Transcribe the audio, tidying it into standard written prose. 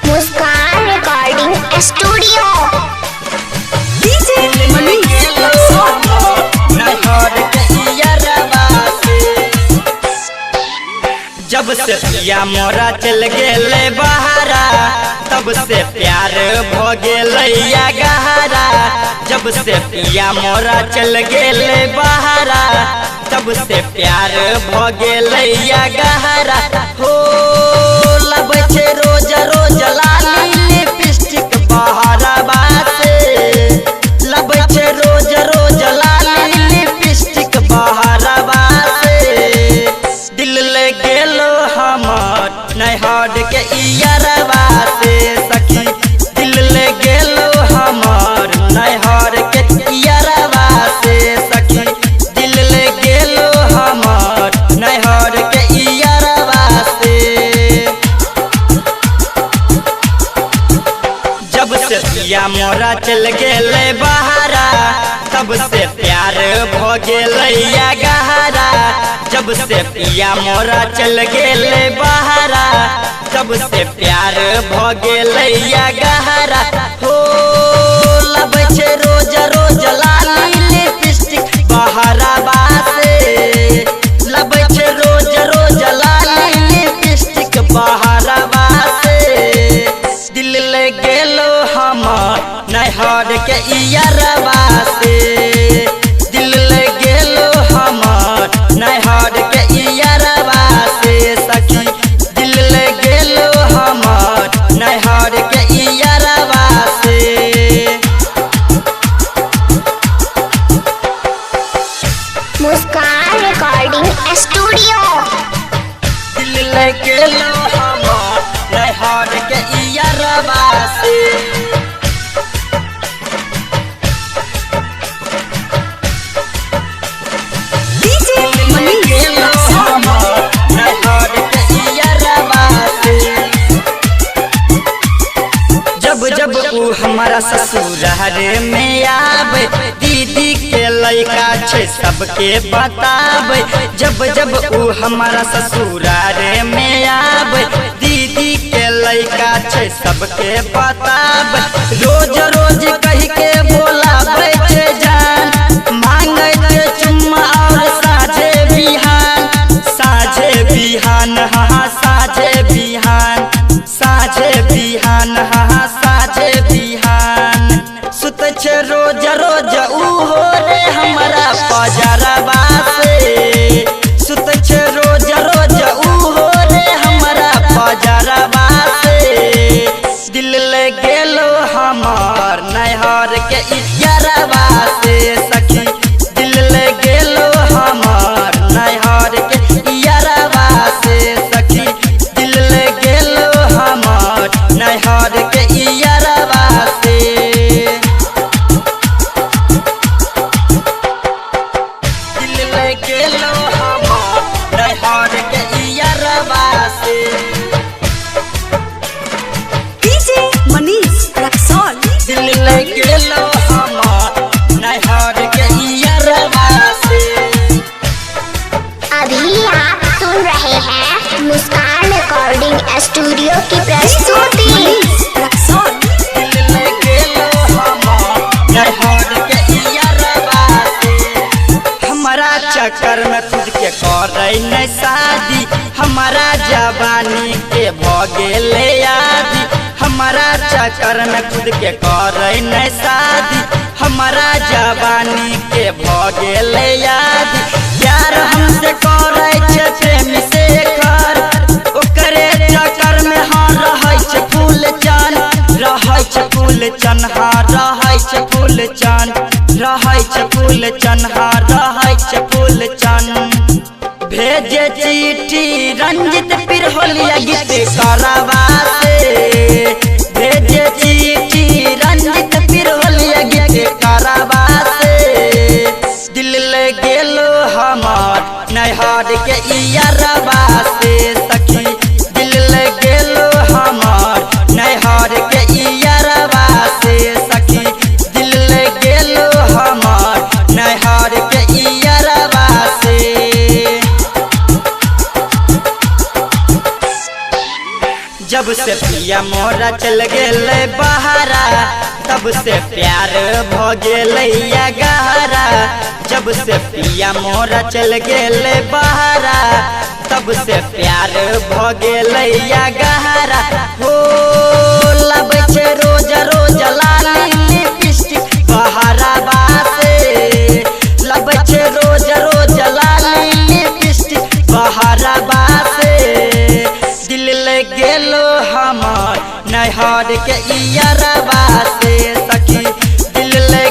मुस्कान recording studio. जब से पिया मोरा चल गेले बहारा तब से प्यार भ गेलैया गहरा। जब से पिया मोरा चल गेले बहारा तब से प्यार भ गेलैया गहरा। हो लबै छे रोज रोज लाली लिपस्टिक बहारा बासे। लबै छे रोज रोज लाली लिपस्टिक बहारा बासे। दिल ले गेलो हमर नैहर के इयरवा से सखी। दिल ले गेलो हमर नैहर के इयरवा से सखी। दिल ले गेलो हमर नैहर के इयरवा से। जब से पिया मोरा चल गेले बहारा तब से प्यार भ गेलैया गहरा। जब से पिया मोरा चल गेले बहारा तब से प्यार भ गेलैया गहरा। हो लबै छे रोज रोज लाली लिपस्टिक बहारा बासे। लबै छे रोज रोज लाली लिपस्टिक बहारा बासे। दिल ले गेलो हमर नैहर के इयरवा से। दिल ले गेलो हमर नैहर के इयरवा से सखी। दिल ले गेलो हमर नैहर के इयरवा से। मुस्कान रिकॉर्डिंग स्टूडियो। दिल ले गेलो हमर नैहर के इयरवा से। जब जब ऊ हमारा ससुराल में आवे दीदी के लइका छे सबके बतावे। जब जब ऊ हमारा ससुराल में आवे दीदी के लइका छे सबके बतावे। रोज रोज कह के बोलावे छे जान मांगे छे चुम्मा और साझे बिहान। साझे बिहान हाँ साझे बिहान। साझे बिहान हाँ साझे बिहान। सुत छे रोज रोज उहो रे हमारा पजरवा से। सुत छे रोज रोज उहो रे हमारा पजरवा से। दिल ले गेलो हमर नैहर के इयरवा से सखी। दिल ले गेलो हमर नैहर के इयरवा से सखी। दिल ले गेलो हमर नैहर के इयरवा से। दिल ले गेलो हमर नैहर के इयरवा से। दिल ले गेलो हमर नैहर के इयरवा से। अभी आप सुन रहे हैं मुस्कान रिकॉर्डिंग स्टूडियो की प्रस्तुति। दिल ले गेलो हमर नैहर के इयरवा से। हमारा चक्कर में खुद के करे नहीं शादी। हमारा जवानी के भ गेले आदि। हमारा चक्कर में खुद के करे नहीं शादी। हमारा जवानी के भ गेले आदि। प्यार हमसे करे छे प्रेम से कर ओकरे चक्कर में हाँ रहै छे फूल चान। रहै छे फूल चन हाँ रहै छे फूल चन। रहै छे फूल चन हाँ रहै छे फूल चन। भेजे चिट्ठी रंजित पिरहोलिया गीत करवा से। भेजे चिट्ठी रंजित पिरहोलिया गीत करवा से। दिल ले गेलो हमर नैहर के इयरवा से सखी। दिल ले गेलो हमर नैहर के इयरवा से सखी। दिल ले गेलो हमर नैहर के इयरवा से। जब से पिया मोरा चल गेले बहारा तब से प्यार भ गेले गहरा। जब से पिया मोरा चल गेले बहारा तब से प्यार भ गेले गहरा। हो लबै छे रोज रोज लाली लिपस्टिक बहारा बासे, लबै छे रोज रोज लाली लिपस्टिक बहारा बासे। दिल ले गेलो हमर नैहर के इयरबा से सखी, दिल ले